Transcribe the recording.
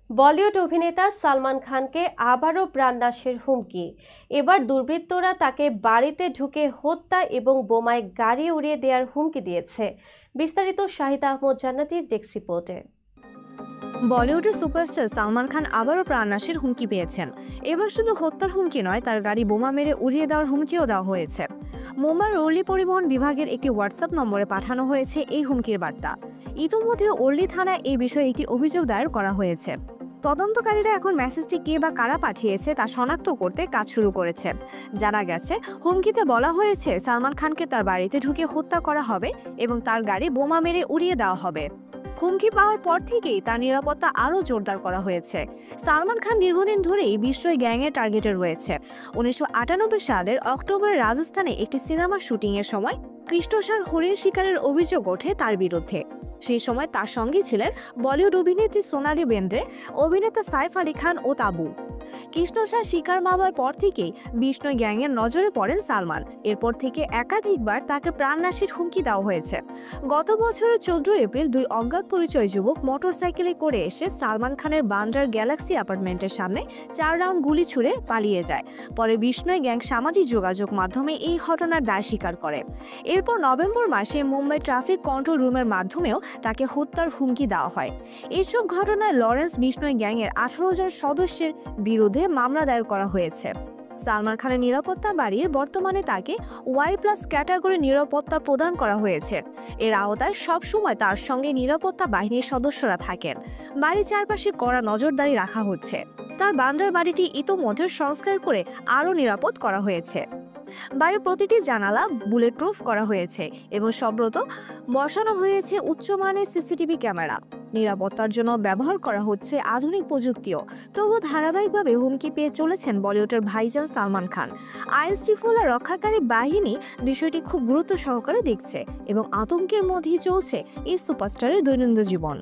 বলিউড অভিনেতা সালমান খানকে আবারও প্রাণনাশের হুমকি। এবার দুর্বৃত্তরা তাকে বাড়িতে ঢুকে হত্যা এবং বোমায় গাড়ি উড়িয়ে দেওয়ার হুমকি দিয়েছে। বিস্তারিত শাহিদ আহমদ জান্নাতীর ডেস্ক রিপোর্টে। বলিউডের সুপারস্টার সালমান খান আবারও প্রাণনাশের হুমকি পেয়েছেন। এবার শুধু হত্যার হুমকি নয়, তার গাড়ি বোমা মেরে উড়িয়ে দেওয়ার হুমকিও দেওয়া হয়েছে। মুম্বাইয়ের ওর্লি পরিবহন বিভাগের একটি হোয়াটসঅ্যাপ নম্বরে পাঠানো হয়েছে এই হুমকির বার্তা। ইতিমধ্যে ওর্লি থানায় এই বিষয়ে একটি অভিযোগ দায়ের করা হয়েছে। তদন্তকারীরা এখন মেসেজটি কে বা কারা পাঠিয়েছে তা শনাক্ত করতে কাজ শুরু করেছে। জানা গেছে, হুমকিতে বলা হয়েছে সালমান খানকে তার বাড়িতে ঢুকে হত্যা করা হবে এবং তার গাড়ি বোমা মেরে উড়িয়ে দেওয়া হবে। হুমকি পাওয়ার পর থেকেই তার নিরাপত্তা আরও জোরদার করা হয়েছে। সালমান খান দীর্ঘদিন ধরেই বিশ্বই গ্যাংয়ের টার্গেটে রয়েছে। 1998 সালের অক্টোবরে রাজস্থানে একটি সিনেমার শুটিংয়ের সময় কৃষ্ণসার হরিণ শিকারের অভিযোগ ওঠে তার বিরুদ্ধে। সেই সময় তার সঙ্গে ছিলেন বলিউড অভিনেত্রী সোনালি বেন্দ্রে, অভিনেতা সাইফ আলী খান ও তাবু। কৃষ্ণসার শিকার মারার পর থেকেই বিষ্ণুই গ্যাংয়ের নজরে পড়েন সালমান। এরপর থেকে একাধিকবার তাকে প্রাণনাশের হুমকি দেওয়া হয়েছে। গত বছরের 14 এপ্রিল দুই অজ্ঞাত পরিচয় যুবক মোটরসাইকেলে করে এসে সালমান খানের বান্দ্রার গ্যালাক্সি অ্যাপার্টমেন্টের সামনে 4 রাউন্ড গুলি ছুড়ে পালিয়ে যায়। পরে বিষ্ণুই গ্যাং সামাজিক যোগাযোগ মাধ্যমে এই ঘটনার দায় স্বীকার করে। এরপর নভেম্বর মাসে মুম্বাই ট্রাফিক কন্ট্রোল রুমের মাধ্যমেও তাকে হত্যার হুমকি দেওয়া হয়। এসব ঘটনায় লরেন্স বিষ্ণুই গ্যাংয়ের 18 জন সদস্যের বিরুদ্ধে মামলা দায়ের করা হয়েছে। সালমান খানের নিরাপত্তা বাড়িয়ে বর্তমানে তাকে Y+ ক্যাটাগরি নিরাপত্তা প্রদান করা হয়েছে। এর আওতায় সবসময় তার সঙ্গে নিরাপত্তা বাহিনীর সদস্যরা থাকেন। বাড়ির চারপাশে কড়া নজরদারি রাখা হচ্ছে। তার বান্দ্রার বাড়িটি ইতোমধ্যে সংস্কার করে আরও নিরাপদ করা হয়েছে। বাড়ির প্রতিটি জানালা বুলেট প্রুফ করা হয়েছে এবং সম্প্রত বসানো হয়েছে উচ্চমানের সিসিটিভি ক্যামেরা। নিরাপত্তার জন্য ব্যবহার করা হচ্ছে আধুনিক প্রযুক্তিও। তবু ধারাবাহিকভাবে হুমকি পেয়ে চলেছেন বলিউডের ভাইজান সালমান খান। আইন শৃঙ্খলা রক্ষাকারী বাহিনী বিষয়টি খুব গুরুত্ব সহকারে দেখছে এবং আতঙ্কের মধ্যেই চলছে এই সুপারস্টারের দৈনন্দিন জীবন।